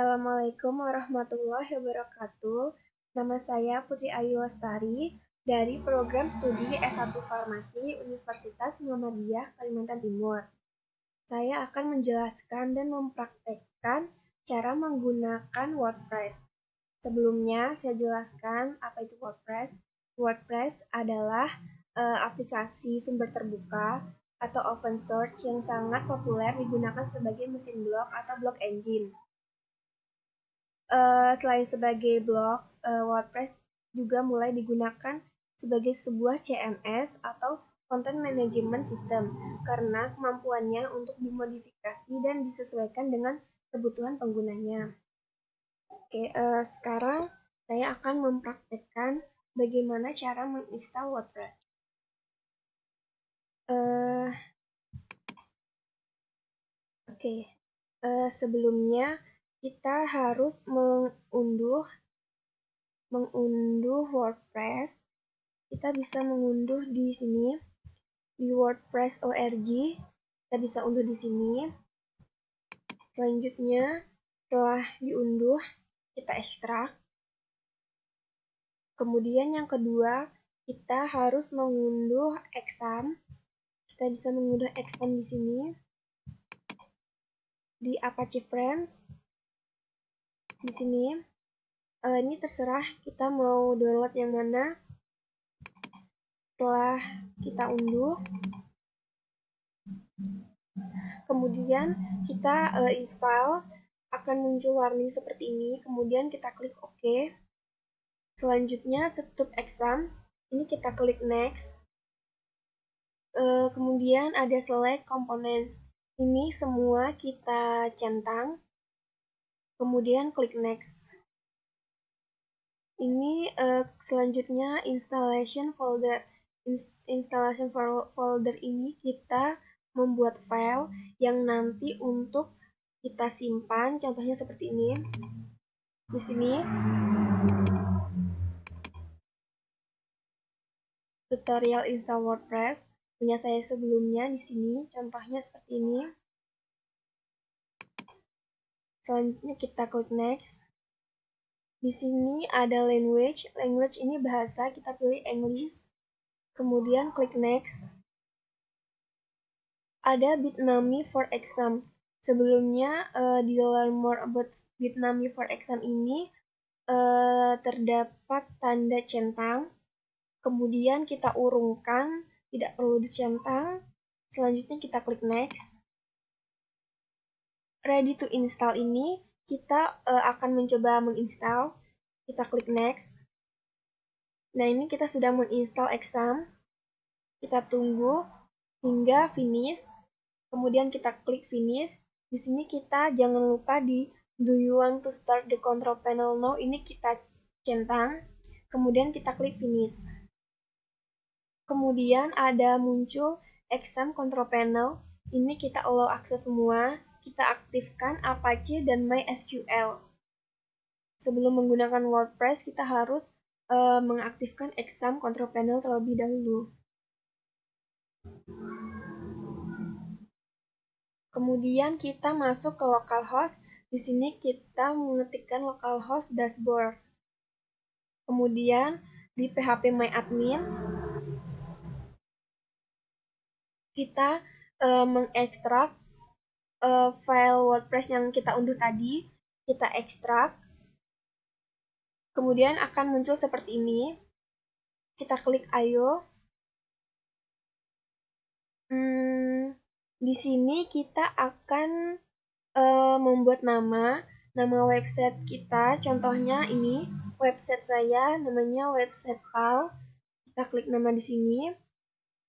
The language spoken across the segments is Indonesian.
Assalamualaikum warahmatullahi wabarakatuh. Nama saya Putri Ayu Lestari dari program studi S1 Farmasi Universitas Muhammadiyah Kalimantan Timur. Saya akan menjelaskan dan mempraktekkan cara menggunakan WordPress. Sebelumnya, saya jelaskan apa itu WordPress. WordPress adalah aplikasi sumber terbuka atau open source yang sangat populer digunakan sebagai mesin blog atau blog engine. Selain sebagai blog, WordPress juga mulai digunakan sebagai sebuah CMS atau Content Management System karena kemampuannya untuk dimodifikasi dan disesuaikan dengan kebutuhan penggunanya. Oke, sekarang saya akan mempraktekkan bagaimana cara menginstal WordPress. Sebelumnya kita harus mengunduh WordPress. Kita bisa mengunduh di sini di WordPress.org. Kita bisa unduh di sini. Selanjutnya, setelah diunduh, kita ekstrak. Kemudian yang kedua, kita harus mengunduh exam. Kita bisa mengunduh exam di sini di Apache Friends. Di sini, ini terserah kita mau download yang mana. Setelah kita unduh, kemudian kita install, akan muncul warning seperti ini. Kemudian kita klik OK. Selanjutnya setup exam, ini kita klik next. Kemudian ada select components, ini semua kita centang. Kemudian klik next. Ini selanjutnya installation folder. Installation folder ini kita membuat file yang nanti untuk kita simpan, contohnya seperti ini. Di sini tutorial install WordPress punya saya sebelumnya di sini, contohnya seperti ini. Selanjutnya kita klik next. Di sini ada language. Language ini bahasa, kita pilih English. Kemudian klik next. Ada Bitnami for exam. Sebelumnya di learn more about Bitnami for exam ini terdapat tanda centang. Kemudian kita urungkan, tidak perlu dicentang. Selanjutnya kita klik next. Ready to install ini kita akan mencoba menginstal. Kita klik next. Nah, ini kita sudah menginstal exam. Kita tunggu hingga finish. Kemudian kita klik finish. Di sini kita jangan lupa di do you want to start the control panel now, ini kita centang. Kemudian kita klik finish. Kemudian ada muncul exam control panel. Ini kita allow akses semua. Kita aktifkan Apache dan MySQL. Sebelum menggunakan WordPress, kita harus mengaktifkan exam control panel terlebih dahulu. Kemudian kita masuk ke localhost. Di sini kita mengetikkan localhost dashboard. Kemudian di phpMyAdmin kita mengekstrak file WordPress yang kita unduh tadi. Kita ekstrak. Kemudian akan muncul seperti ini. Kita klik Ayo. Di sini kita akan membuat nama website kita. Contohnya ini website saya, namanya website PAL. Kita klik nama di sini.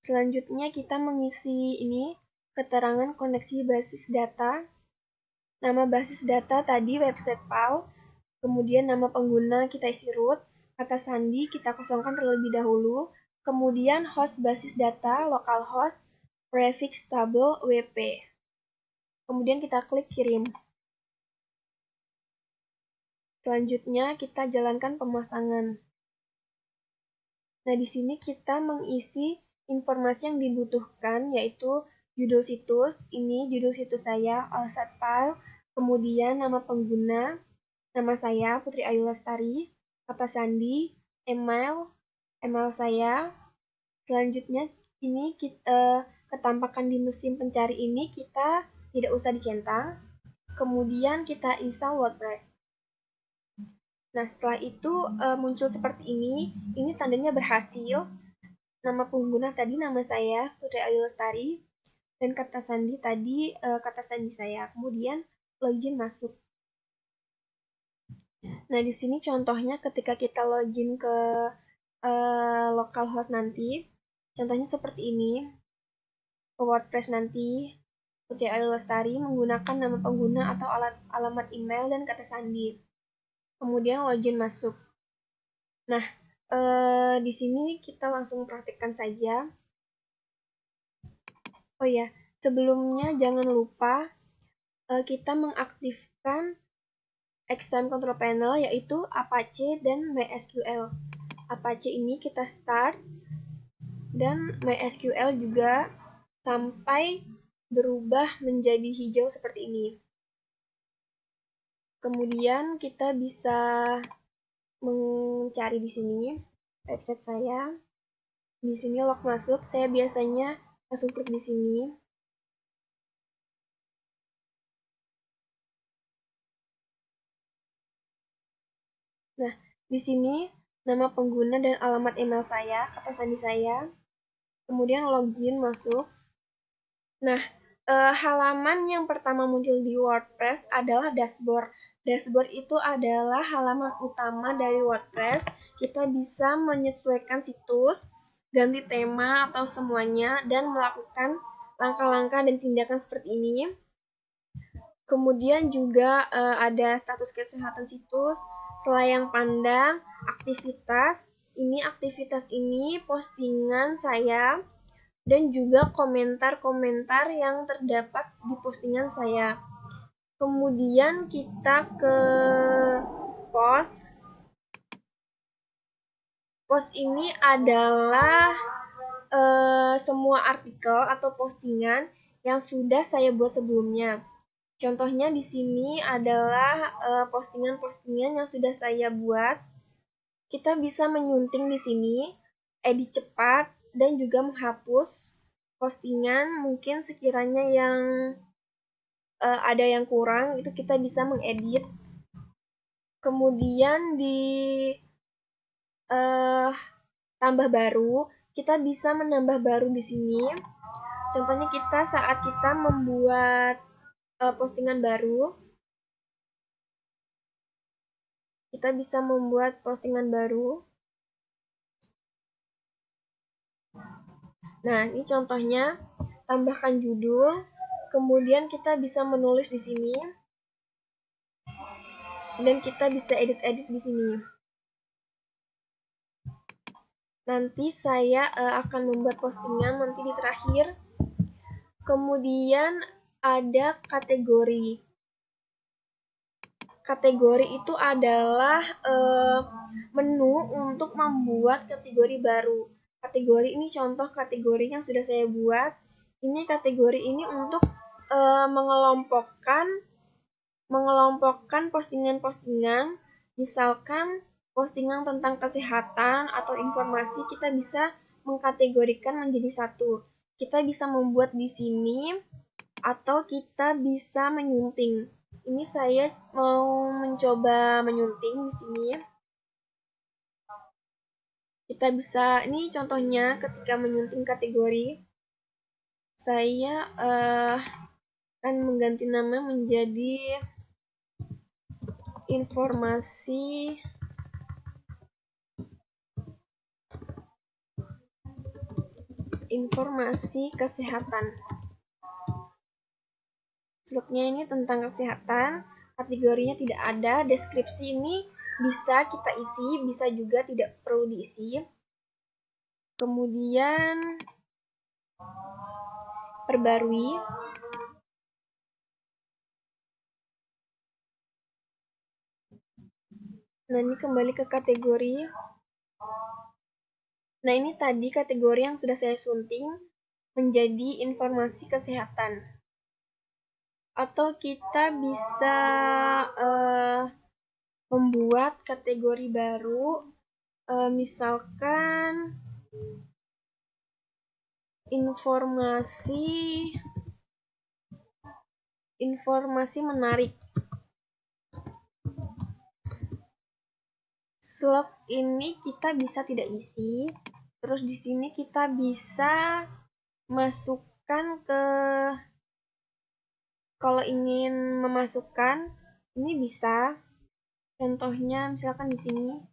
Selanjutnya kita mengisi ini keterangan koneksi basis data. Nama basis data tadi website PAL. Kemudian nama pengguna kita isi root, kata sandi kita kosongkan terlebih dahulu, kemudian host basis data, localhost, prefix table, WP. Kemudian kita klik kirim. Selanjutnya kita jalankan pemasangan. Nah, di sini kita mengisi informasi yang dibutuhkan, yaitu judul situs, ini judul situs saya, allsat file, kemudian nama pengguna, nama saya Putri Ayu Lestari, kata sandi, email saya. Selanjutnya ini ketampakan di mesin pencari ini kita tidak usah dicentang. Kemudian kita install WordPress. Nah, setelah itu muncul seperti ini tandanya berhasil. Nama pengguna tadi nama saya Putri Ayu Lestari dan kata sandi tadi kata sandi saya. Kemudian login masuk. Nah, di sini contohnya ketika kita login ke localhost nanti, contohnya seperti ini. Ke WordPress nanti, Putri Ayu Lestari menggunakan nama pengguna atau alamat email dan kata sandi. Kemudian login masuk. Nah, di sini kita langsung praktikkan saja. Oh ya, sebelumnya jangan lupa kita mengaktifkan XAMPP Control Panel yaitu Apache dan MySQL. Apache ini kita start dan MySQL juga sampai berubah menjadi hijau seperti ini. Kemudian kita bisa mencari di sini website saya. Di sini log masuk, saya biasanya langsung klik di sini. Nah, di sini nama pengguna dan alamat email saya, kata sandi saya. Kemudian login masuk. Nah, halaman yang pertama muncul di WordPress adalah dashboard. Dashboard itu adalah halaman utama dari WordPress. Kita bisa menyesuaikan situs, ganti tema atau semuanya, dan melakukan langkah-langkah dan tindakan seperti ini. Kemudian juga ada status kesehatan situs, selayang pandang, aktivitas. Aktivitas ini postingan saya dan juga komentar-komentar yang terdapat di postingan saya. Kemudian kita ke post. Post ini adalah semua artikel atau postingan yang sudah saya buat sebelumnya. Contohnya di sini adalah postingan-postingan yang sudah saya buat. Kita bisa menyunting di sini, edit cepat, dan juga menghapus postingan mungkin sekiranya yang ada yang kurang itu kita bisa mengedit. Kemudian di tambah baru, kita bisa menambah baru di sini. Contohnya kita saat kita membuat postingan baru, kita bisa membuat postingan baru. Nah, ini contohnya, tambahkan judul, kemudian kita bisa menulis di sini, dan kita bisa edit-edit di sini. Nanti saya akan membuat postingan nanti di terakhir. Kemudian ada kategori. Kategori itu adalah menu untuk membuat kategori baru. Kategori ini contoh kategori yang sudah saya buat. Ini kategori ini untuk mengelompokkan postingan-postingan. Misalkan postingan tentang kesehatan atau informasi kita bisa mengkategorikan menjadi satu. Kita bisa membuat di sini atau kita bisa menyunting. Ini saya mau mencoba menyunting di sini. Kita bisa, ini contohnya ketika menyunting kategori, saya akan mengganti nama menjadi informasi kesehatan. Slide-nya ini tentang kesehatan, kategorinya tidak ada, deskripsi ini bisa kita isi, bisa juga tidak perlu diisi. Kemudian perbarui. Nah, ini kembali ke kategori. Nah, ini tadi kategori yang sudah saya sunting menjadi informasi kesehatan. Atau kita bisa membuat kategori baru, misalkan informasi menarik. Slug ini kita bisa tidak isi. Terus di sini kita bisa masukkan kalau ingin memasukkan ini bisa. Contohnya misalkan di sini.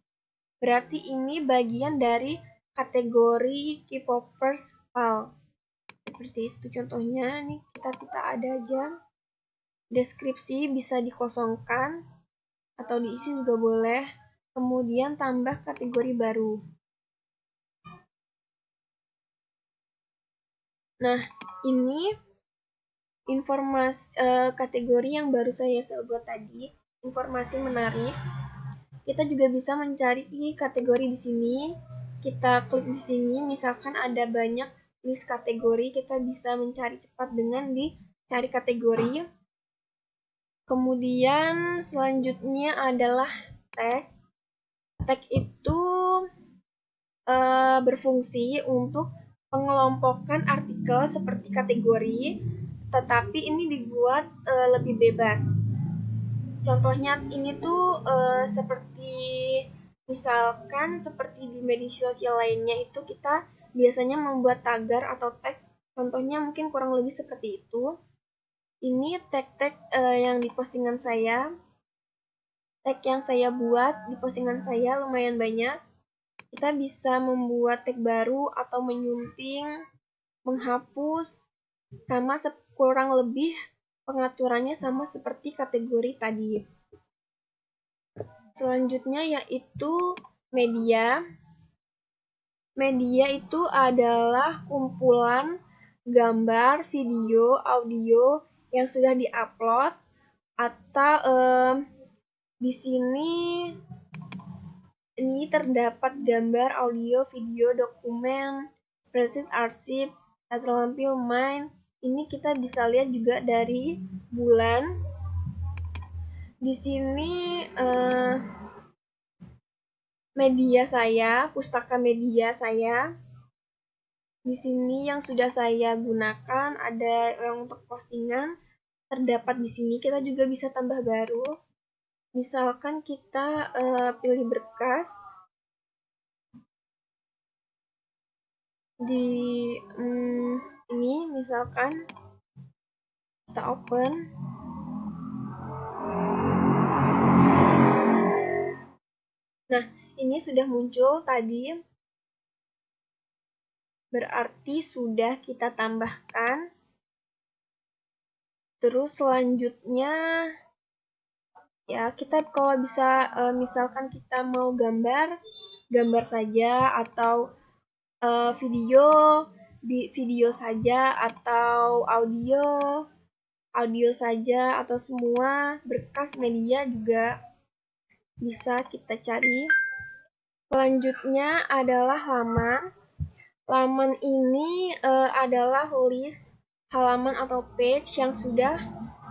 Berarti ini bagian dari kategori K-popers PAL. Seperti itu contohnya. Ini kita ada aja. Deskripsi bisa dikosongkan atau diisi juga boleh. Kemudian tambah kategori baru. Nah, ini informasi kategori yang baru saya buat tadi, informasi menarik. Kita juga bisa mencari kategori di sini. Kita klik di sini, misalkan ada banyak list kategori, kita bisa mencari cepat dengan dicari kategori. Kemudian selanjutnya adalah tag. Tag itu berfungsi untuk pengelompokan artikel seperti kategori, tetapi ini dibuat lebih bebas. Contohnya ini tuh seperti misalkan seperti di media sosial lainnya itu kita biasanya membuat tagar atau tag. Contohnya mungkin kurang lebih seperti itu. Ini tag-tag yang di postingan saya. Tag yang saya buat di postingan saya lumayan banyak. Kita bisa membuat tag baru atau menyunting, menghapus, sama kurang lebih pengaturannya sama seperti kategori tadi. Selanjutnya yaitu media. Media itu adalah kumpulan gambar, video, audio yang sudah diupload atau di sini ini terdapat gambar, audio, video, dokumen, spreadsheet, arsip, data lampil, main. Ini kita bisa lihat juga dari bulan. Di sini media saya, pustaka media saya. Di sini yang sudah saya gunakan ada yang untuk postingan terdapat di sini. Kita juga bisa tambah baru. Misalkan kita pilih berkas di ini, misalkan kita open. Nah, ini sudah muncul tadi. Berarti sudah kita tambahkan. Terus selanjutnya ya kita kalau bisa misalkan kita mau gambar saja atau video saja atau audio saja atau semua berkas media juga bisa kita cari. Selanjutnya adalah laman. Laman ini adalah list halaman atau page yang sudah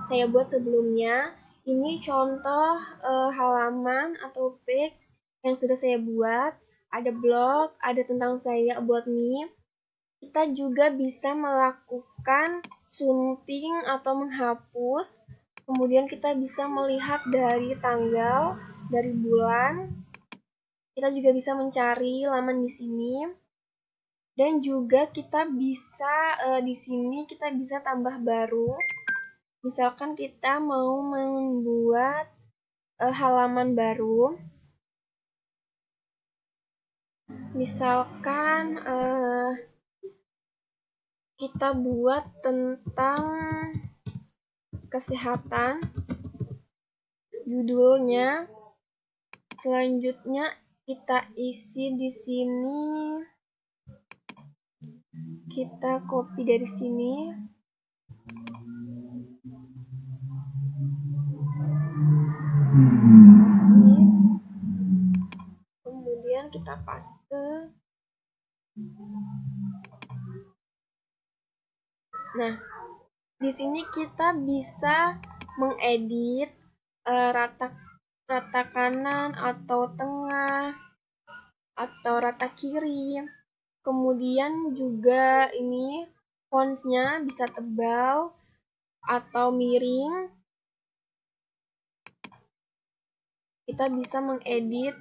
saya buat sebelumnya. Ini contoh halaman atau page yang sudah saya buat. Ada blog, ada tentang saya about me. Kita juga bisa melakukan sunting atau menghapus. Kemudian kita bisa melihat dari tanggal, dari bulan. Kita juga bisa mencari laman di sini. Dan juga kita bisa di sini kita bisa tambah baru. Misalkan kita mau membuat halaman baru. Misalkan kita buat tentang kesehatan. Judulnya. Selanjutnya kita isi di sini. Kita copy dari sini. Ini. Kemudian kita paste. Nah, Di sini kita bisa mengedit rata kanan atau tengah atau rata kiri. Kemudian juga ini fontsnya bisa tebal atau miring. Kita bisa mengedit,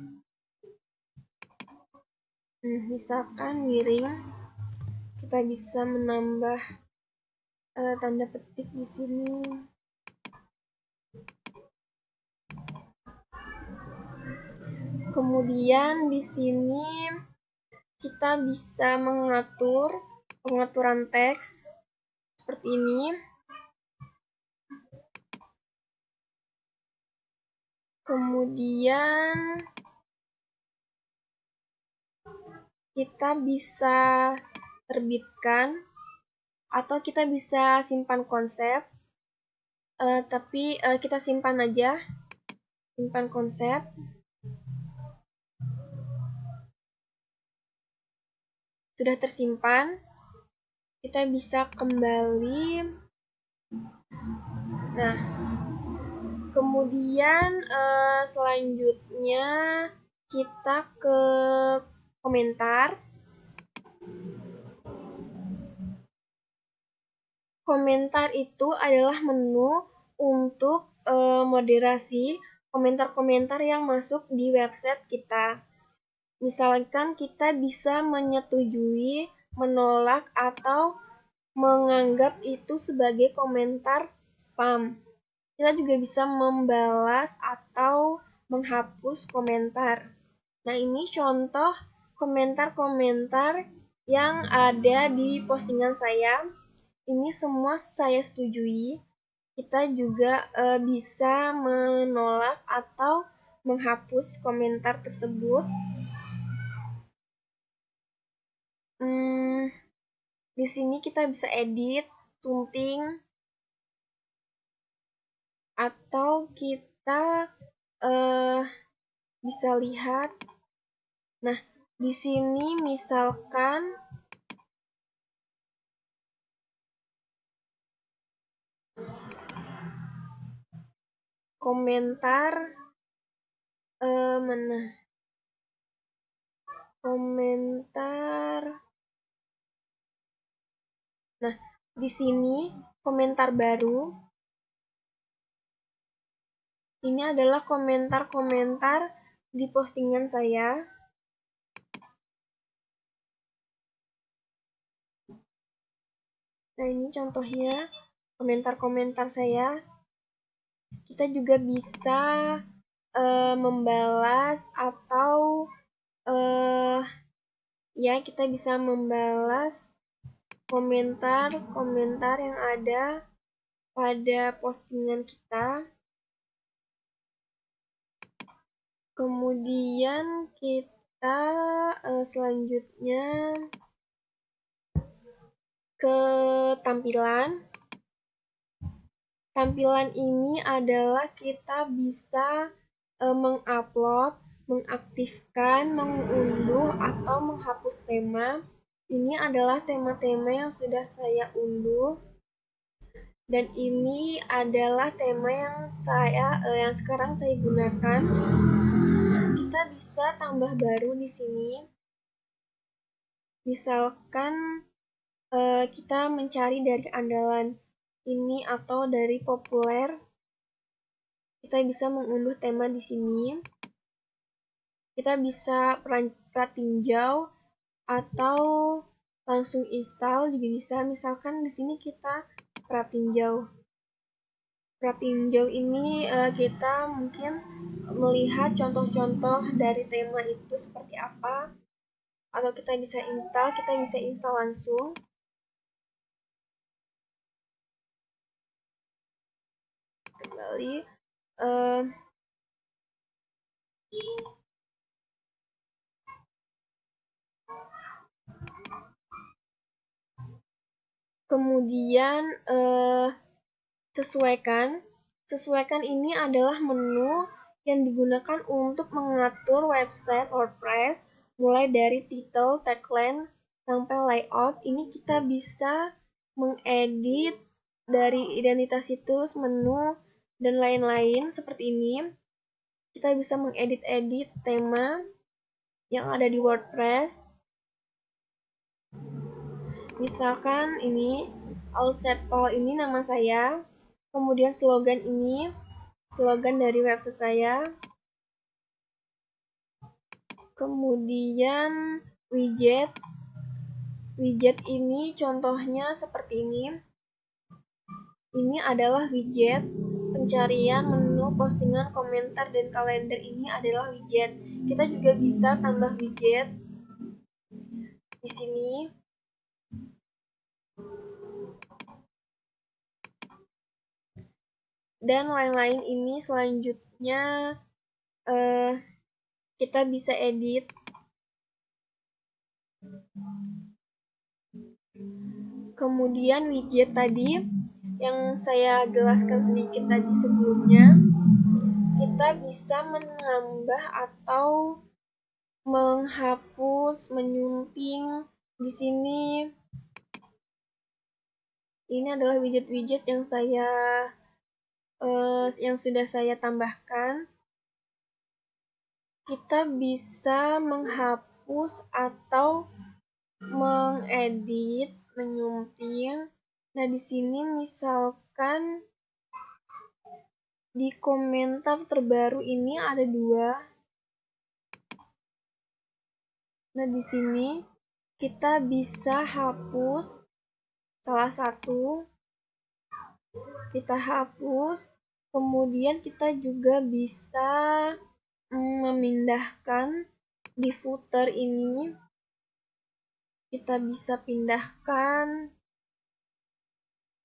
misalkan miring. Kita bisa menambah tanda petik di sini. Kemudian di sini kita bisa mengatur pengaturan teks seperti ini. Kemudian kita bisa terbitkan atau kita bisa simpan konsep. Tapi kita simpan aja, simpan konsep. Sudah tersimpan, kita bisa kembali. Nah, kemudian selanjutnya kita ke komentar. Komentar itu adalah menu untuk moderasi komentar-komentar yang masuk di website kita. Misalkan kita bisa menyetujui, menolak, atau menganggap itu sebagai komentar spam. Kita juga bisa membalas atau menghapus komentar. Nah, ini contoh komentar-komentar yang ada di postingan saya. Ini semua saya setujui. Kita juga bisa menolak atau menghapus komentar tersebut. Di sini kita bisa edit, sunting, atau kita bisa lihat. Nah, di sini misalkan komentar mana? Komentar. Nah, di sini komentar baru. Ini adalah komentar-komentar di postingan saya. Nah, ini contohnya komentar-komentar saya. Kita juga bisa membalas atau ya kita bisa membalas komentar-komentar yang ada pada postingan kita. Kemudian kita selanjutnya ke tampilan. Tampilan ini adalah kita bisa mengupload, mengaktifkan, mengunduh, atau menghapus tema. Ini adalah tema-tema yang sudah saya unduh. Dan ini adalah tema yang sekarang saya gunakan. Kita bisa tambah baru di sini. Misalkan kita mencari dari andalan ini atau dari populer. Kita bisa mengunduh tema di sini. Kita bisa pratinjau atau langsung install juga bisa. Misalkan di sini kita pratinjau. Pratinjau ini kita mungkin melihat contoh-contoh dari tema itu seperti apa. Atau kita bisa install langsung. Kembali. Kemudian sesuaikan ini adalah menu yang digunakan untuk mengatur website WordPress mulai dari title, tagline, sampai layout. Ini kita bisa mengedit dari identitas situs, menu, dan lain-lain seperti ini. Kita bisa mengedit-edit tema yang ada di WordPress. Misalkan ini Alsetpal ini nama saya, kemudian slogan ini slogan dari website saya, kemudian widget ini contohnya seperti ini. Ini adalah widget pencarian, menu, postingan, komentar, dan kalender. Ini adalah widget. Kita juga bisa tambah widget di sini. Dan lain-lain ini selanjutnya kita bisa edit. Kemudian widget tadi yang saya jelaskan sedikit tadi sebelumnya, kita bisa menambah atau menghapus, menyunting di sini. Ini adalah widget-widget yang sudah saya tambahkan. Kita bisa menghapus atau mengedit, menyunting. Nah, di sini misalkan di komentar terbaru ini ada 2. Nah, di sini kita bisa hapus salah satu. Kita hapus. Kemudian kita juga bisa memindahkan di footer ini. Kita bisa pindahkan.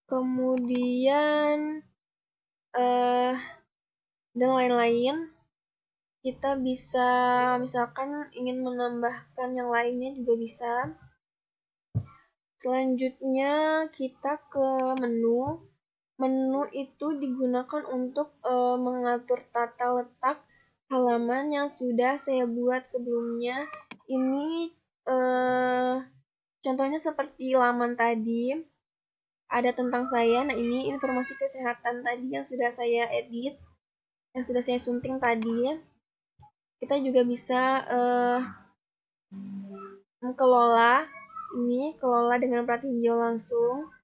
Kemudian dan lain-lain. Kita bisa misalkan ingin menambahkan yang lainnya juga bisa. Selanjutnya kita ke menu. Menu itu digunakan untuk mengatur tata letak halaman yang sudah saya buat sebelumnya. Ini contohnya seperti laman tadi. Ada tentang saya. Nah, ini informasi kesehatan tadi yang sudah saya edit, yang sudah saya sunting tadi. Kita juga bisa kelola dengan plat hijau langsung.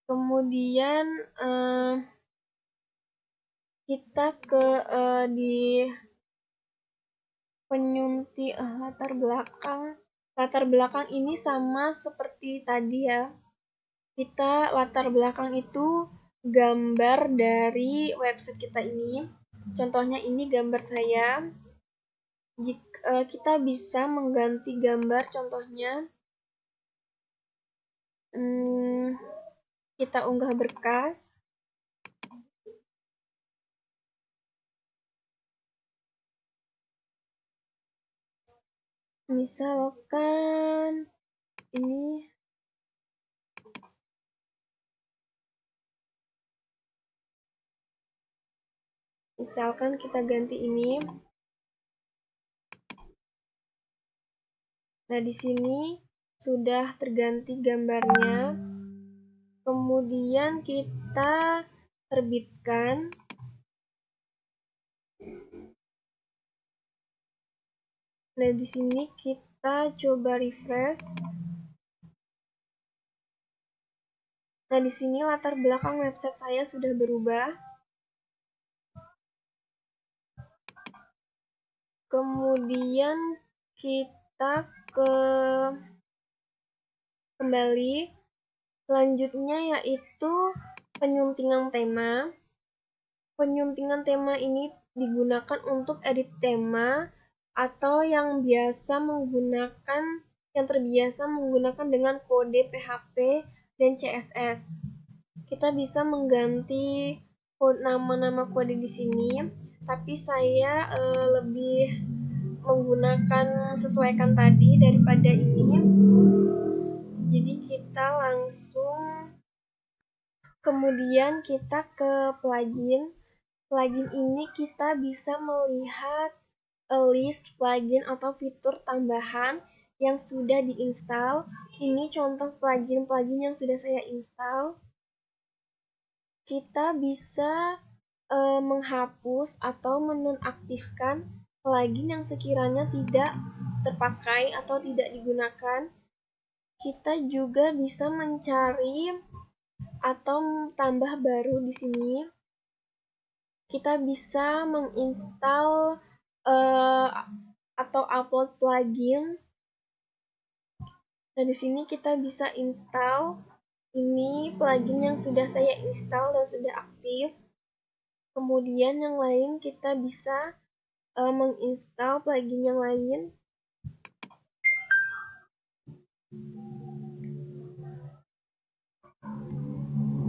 Kemudian kita ke di penyunting latar belakang ini sama seperti tadi ya. Kita latar belakang itu gambar dari website kita ini. Contohnya ini gambar saya. Kita bisa mengganti gambar, contohnya kita unggah berkas. Misalkan ini kita ganti ini. Nah, di sini sudah terganti gambarnya. Kemudian kita terbitkan. Nah, di sini kita coba refresh. Nah, di sini latar belakang website saya sudah berubah. Kemudian kita kembali. Selanjutnya yaitu penyuntingan tema. Penyuntingan tema ini digunakan untuk edit tema atau yang terbiasa menggunakan dengan kode PHP dan CSS. Kita bisa mengganti nama-nama kode di sini, tapi saya lebih menggunakan sesuaikan tadi daripada ini. Jadi kita langsung kemudian kita ke plugin. Plugin ini kita bisa melihat list plugin atau fitur tambahan yang sudah diinstal. Ini contoh plugin-plugin yang sudah saya install. Kita bisa menghapus atau menonaktifkan plugin yang sekiranya tidak terpakai atau tidak digunakan. Kita juga bisa mencari atau tambah baru di sini. Kita bisa menginstal atau upload plugins. Nah, di sini kita bisa install. Ini plugin yang sudah saya install dan sudah aktif. Kemudian yang lain kita bisa menginstal plugin yang lain.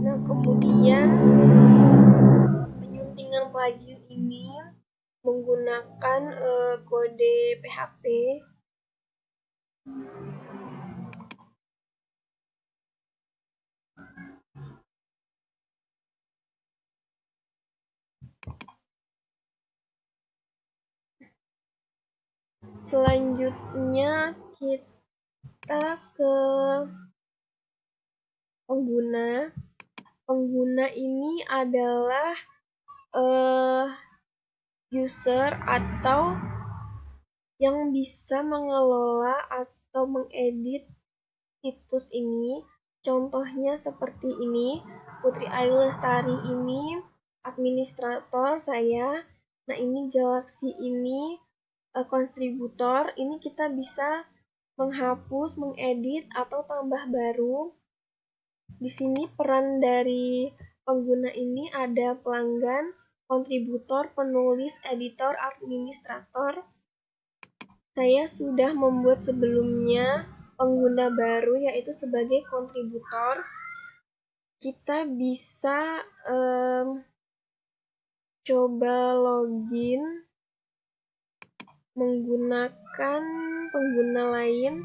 Nah, kemudian penyuntingan plugin ini menggunakan kode PHP. Selanjutnya kita ke pengguna. Pengguna ini adalah user atau yang bisa mengelola atau mengedit situs ini. Contohnya seperti ini. Putri Ayu Lestari ini administrator saya. Nah, ini Galaxy ini kontributor. Ini kita bisa menghapus, mengedit atau tambah baru. Di sini peran dari pengguna ini ada pelanggan, kontributor, penulis, editor, administrator. Saya sudah membuat sebelumnya pengguna baru yaitu sebagai kontributor. Kita bisa coba login menggunakan pengguna lain.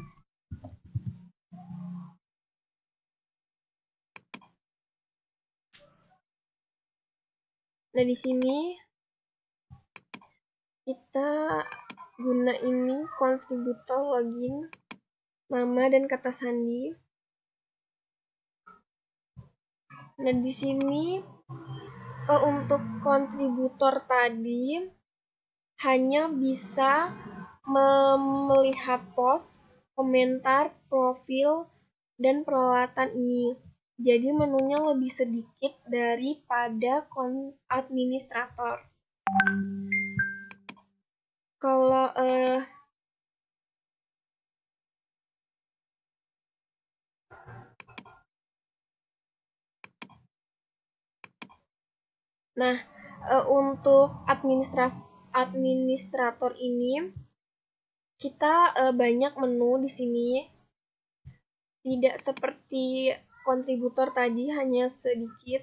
Nah, di sini kita guna ini kontributor login, nama dan kata sandi. Nah, di sini untuk kontributor tadi hanya bisa melihat post, komentar, profil, dan peralatan ini. Jadi menunya lebih sedikit daripada administrator. Kalau untuk administrator ini kita banyak menu di sini. Tidak seperti kontributor tadi hanya sedikit.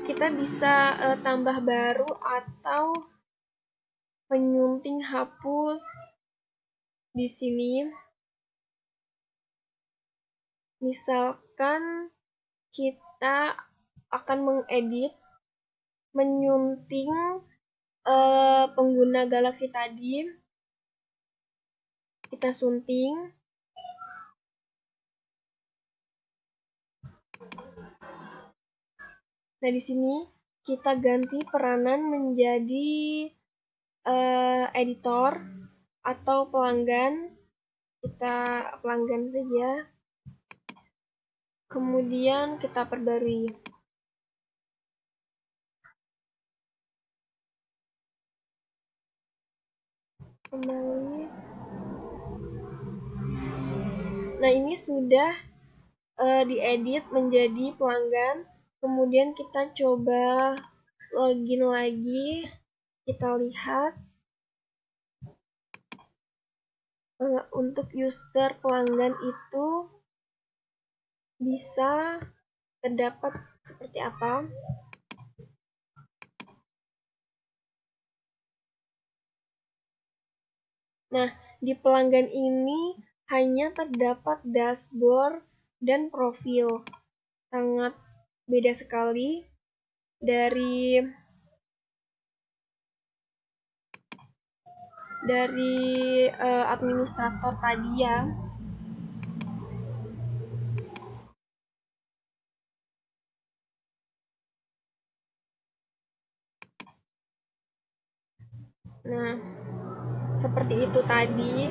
Kita bisa tambah baru atau penyunting hapus di sini. Misalkan kita akan mengedit, menyunting pengguna Galaxy tadi. Kita sunting. Nah, di sini kita ganti peranan menjadi editor atau pelanggan. Kita pelanggan saja. Kemudian kita perbarui. Kembali. Nah, ini sudah diedit menjadi pelanggan. Kemudian kita coba login lagi. Kita lihat untuk user pelanggan itu bisa terdapat seperti apa. Nah, di pelanggan ini hanya terdapat dashboard dan profil. Sangat beda sekali dari dari administrator tadi ya. Nah, seperti itu tadi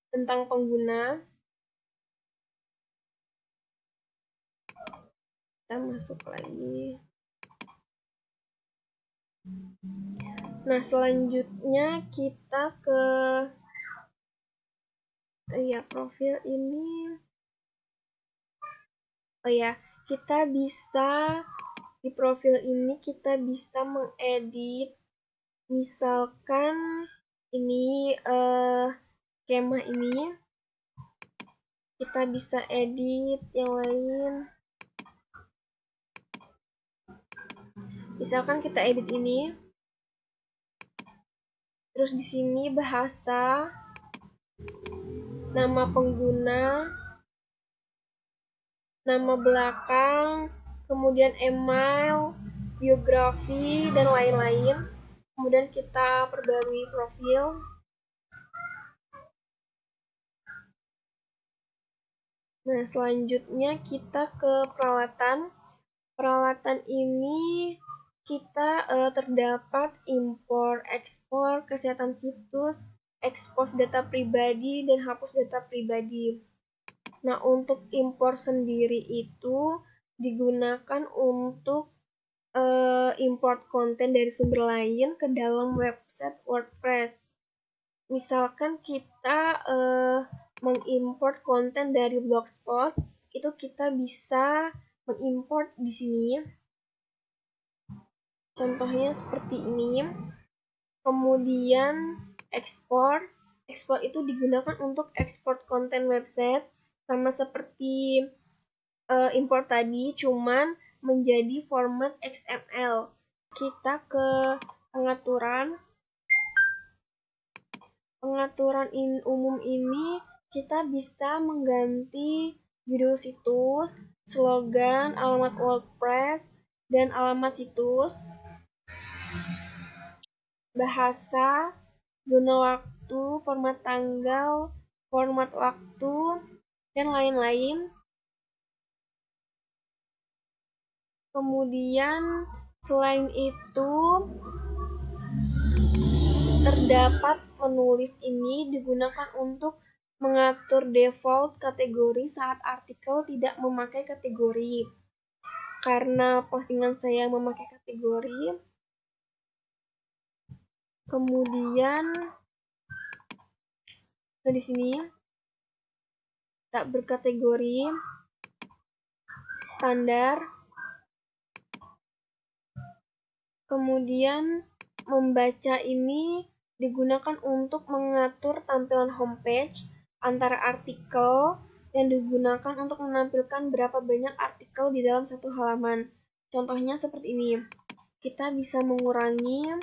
tentang pengguna. Kita masuk lagi. Nah, selanjutnya kita ke profil ini. Kita bisa di profil ini kita bisa mengedit, misalkan ini kemah ini kita bisa edit yang lain. Misalkan kita edit ini, terus di sini bahasa, nama pengguna, nama belakang, kemudian email, biografi, dan lain-lain. Kemudian kita perbarui profil. Nah, selanjutnya kita ke peralatan. Peralatan ini kita terdapat impor, ekspor, kesehatan situs, expose data pribadi, dan hapus data pribadi. Nah, untuk impor sendiri itu digunakan untuk import konten dari sumber lain ke dalam website WordPress. Misalkan kita mengimport konten dari Blogspot, itu kita bisa mengimport di sini. Contohnya seperti ini. Kemudian ekspor itu digunakan untuk ekspor konten website, sama seperti import tadi, cuman menjadi format XML. Kita ke pengaturan umum ini, kita bisa mengganti judul situs, slogan, alamat WordPress, dan alamat situs, bahasa, zona waktu, format tanggal, format waktu, dan lain-lain. Kemudian selain itu, terdapat menulis ini digunakan untuk mengatur default kategori saat artikel tidak memakai kategori. Karena postingan saya memakai kategori, kemudian di sini tak berkategori, standar, kemudian membaca ini digunakan untuk mengatur tampilan homepage antara artikel yang digunakan untuk menampilkan berapa banyak artikel di dalam satu halaman. Contohnya seperti ini. Kita bisa mengurangi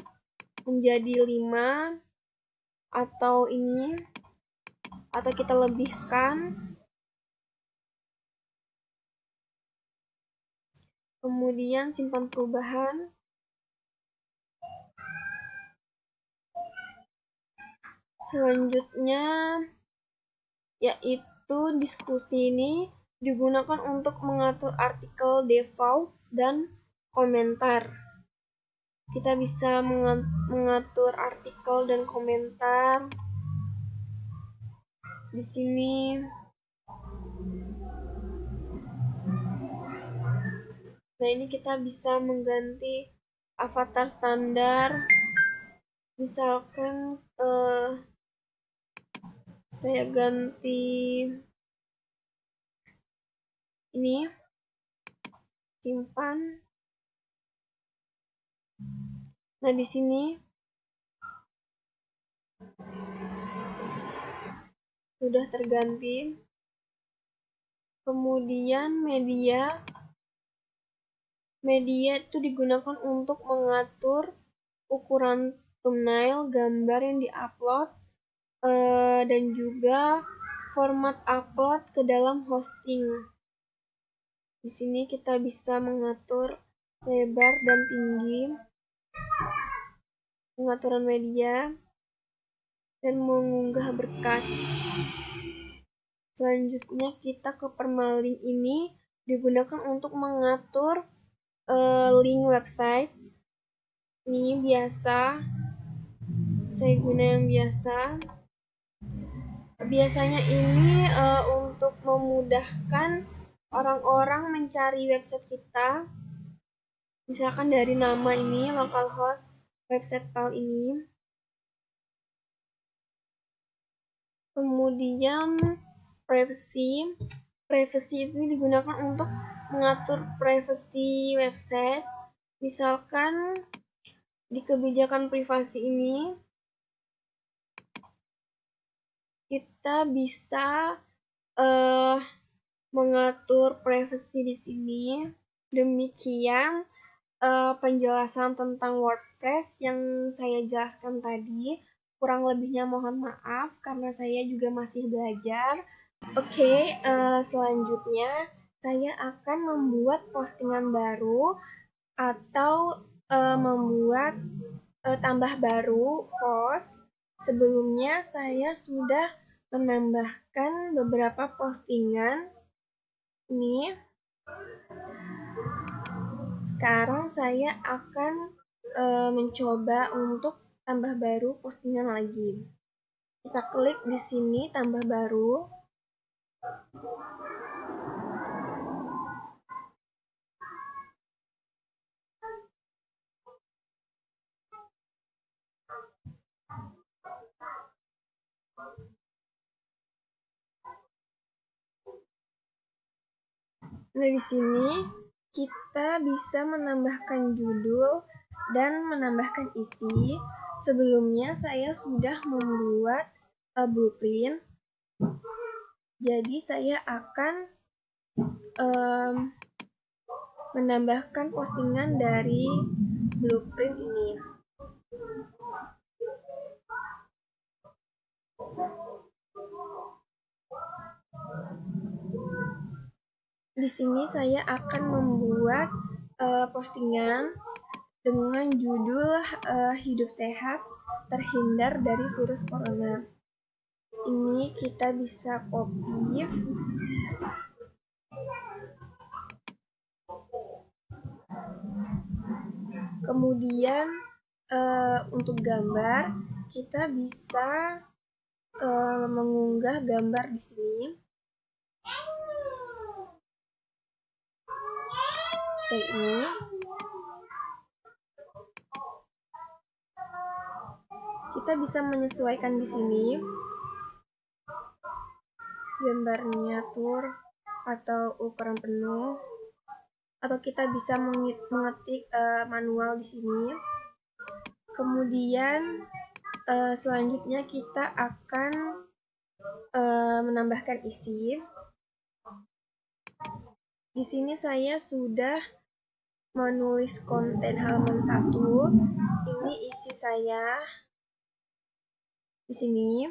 menjadi 5 atau ini, atau kita lebihkan. Kemudian simpan perubahan. Selanjutnya yaitu diskusi ini digunakan untuk mengatur artikel default dan komentar. Kita bisa mengatur artikel dan komentar di sini. Nah, ini kita bisa mengganti avatar standar. Misalkan saya ganti ini, simpan. Nah, di sini sudah terganti. Kemudian media itu digunakan untuk mengatur ukuran thumbnail, gambar yang diupload, dan juga format upload ke dalam hosting. Di sini kita bisa mengatur lebar dan tinggi, pengaturan media. dan mengunggah berkas. Selanjutnya kita ke permalink ini digunakan untuk mengatur link website. Ini biasa, saya guna yang biasa. Biasanya ini untuk memudahkan orang-orang mencari website kita. Misalkan dari nama ini, localhost website PAL ini. Kemudian privacy. Privacy ini digunakan untuk mengatur privasi website. Misalkan di kebijakan privasi ini kita bisa mengatur privasi di sini. Demikian penjelasan tentang WordPress yang saya jelaskan tadi. Kurang lebihnya mohon maaf karena saya juga masih belajar. Oke, selanjutnya saya akan membuat postingan baru atau membuat tambah baru post. Sebelumnya saya sudah menambahkan beberapa postingan. Ini sekarang saya akan mencoba untuk tambah baru postingan lagi. Kita klik di sini tambah baru. Nah, di sini kita bisa menambahkan judul dan menambahkan isi. Sebelumnya saya sudah membuat blueprint. Jadi saya akan menambahkan postingan dari blueprint ini. Di sini saya akan membuat postingan dengan judul hidup sehat terhindar dari virus corona. Ini kita bisa copy. Kemudian untuk gambar kita bisa mengunggah gambar di sini. Kayak ini. Kita bisa menyesuaikan di sini gambar miniatur atau ukuran penuh, atau kita bisa mengetik manual di sini. Kemudian selanjutnya kita akan menambahkan isi. Di sini saya sudah menulis konten halaman 1. Ini isi saya di sini.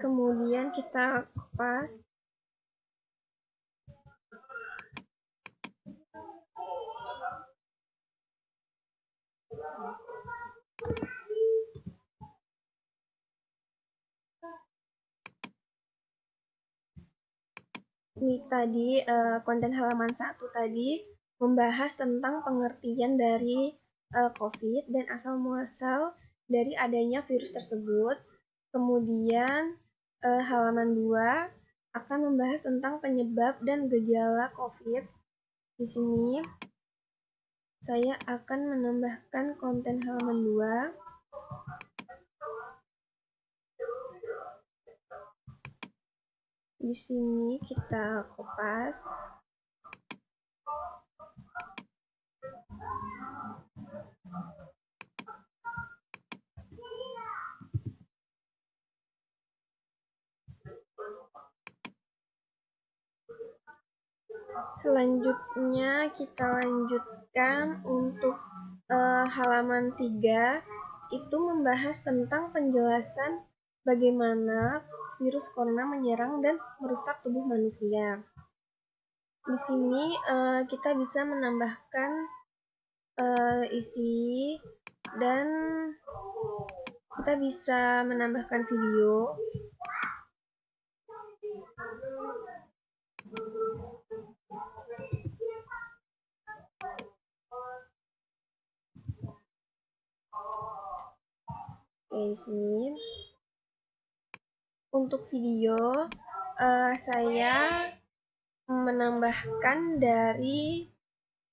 Kemudian kita kopas. Ini tadi konten halaman 1 tadi membahas tentang pengertian dari COVID dan asal-muasal dari adanya virus tersebut. Kemudian halaman 2 akan membahas tentang penyebab dan gejala COVID. Di sini saya akan menambahkan konten halaman 2. Di sini kita kopas. Selanjutnya kita lanjutkan untuk halaman 3, itu membahas tentang penjelasan bagaimana virus corona menyerang dan merusak tubuh manusia. Di sini kita bisa menambahkan isi dan kita bisa menambahkan video. Oke, di sini untuk video saya menambahkan dari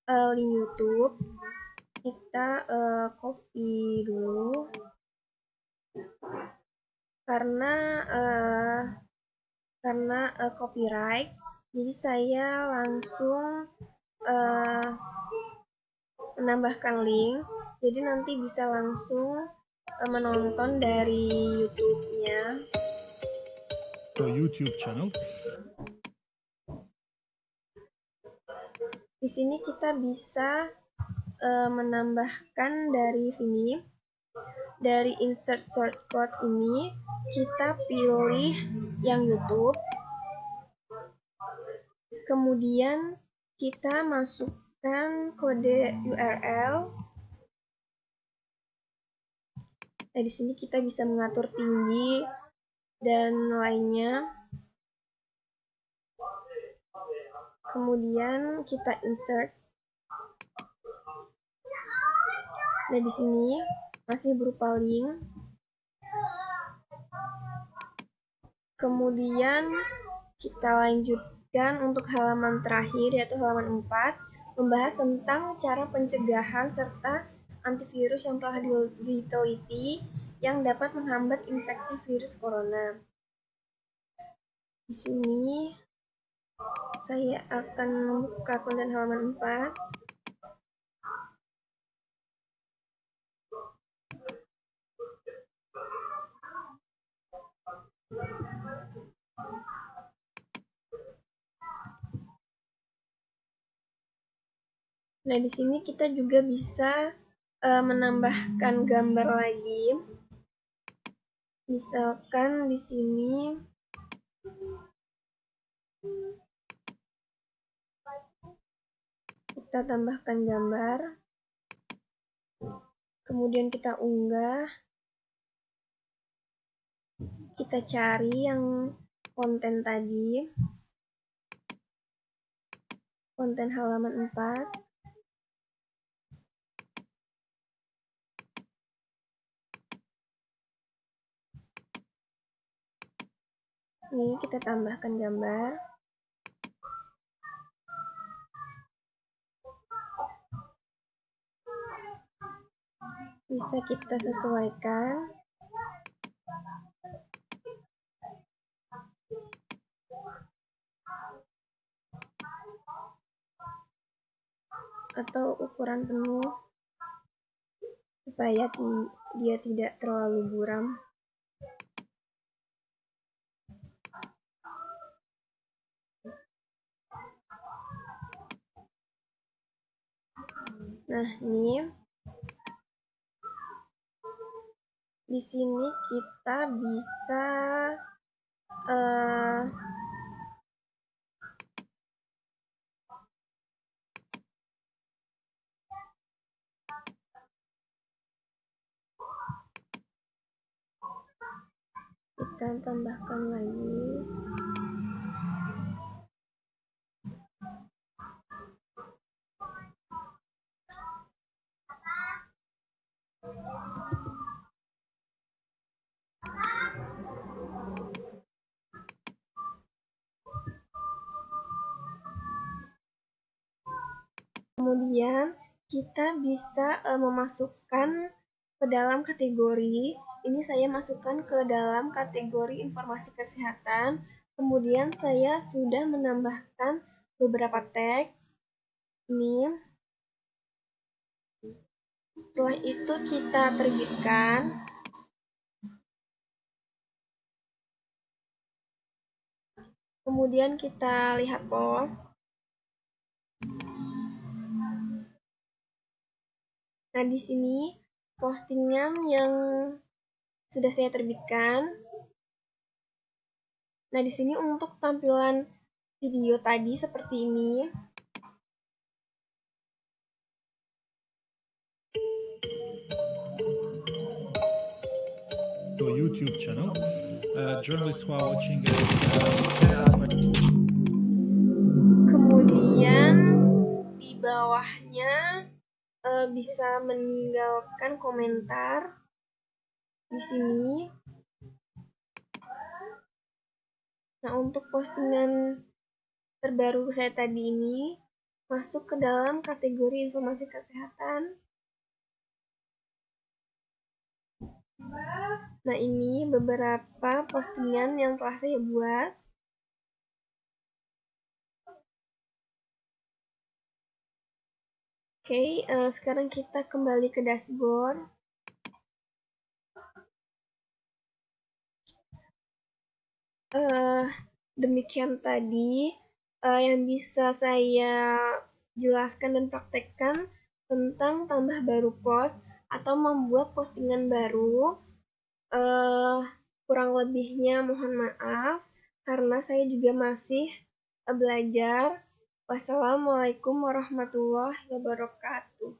link YouTube. Kita copy dulu karena copyright, jadi saya langsung menambahkan link, jadi nanti bisa langsung menonton dari YouTube-nya. YouTube channel. Di sini kita bisa menambahkan dari sini, dari insert shortcut ini kita pilih yang YouTube, kemudian kita masukkan kode URL. Nah, di sini kita bisa mengatur tinggi dan lainnya. Kemudian kita insert. Nah, di sini masih berupa link. Kemudian kita lanjutkan untuk halaman terakhir, yaitu halaman 4, membahas tentang cara pencegahan serta antivirus yang telah diteliti yang dapat menghambat infeksi virus corona. Di sini saya akan membuka konten halaman 4. Nah, di sini kita juga bisa menambahkan gambar lagi. Misalkan di sini kita tambahkan gambar, kemudian kita unggah, kita cari yang konten tadi, konten halaman 4. Ini kita tambahkan gambar. Bisa kita sesuaikan. Atau ukuran penuh supaya dia tidak terlalu buram. Nah, ini di sini kita bisa kita tambahkan lagi. Kemudian kita bisa memasukkan ke dalam kategori. Ini saya masukkan ke dalam kategori informasi kesehatan. Kemudian saya sudah menambahkan beberapa tag. Ini. Setelah itu kita terbitkan. Kemudian kita lihat post. Nah, di sini postingan yang sudah saya terbitkan. Nah, di sini untuk tampilan video tadi seperti ini. Your YouTube channel. Journalists who are watching Kemudian di bawahnya bisa meninggalkan komentar di sini. Nah, untuk postingan terbaru saya tadi ini masuk ke dalam kategori informasi kesehatan. Nah, ini beberapa postingan yang telah saya buat. Oke, sekarang kita kembali ke dashboard. Demikian tadi yang bisa saya jelaskan dan praktekkan tentang tambah baru post atau membuat postingan baru. Kurang lebihnya mohon maaf karena saya juga masih belajar. Wassalamualaikum warahmatullahi wabarakatuh.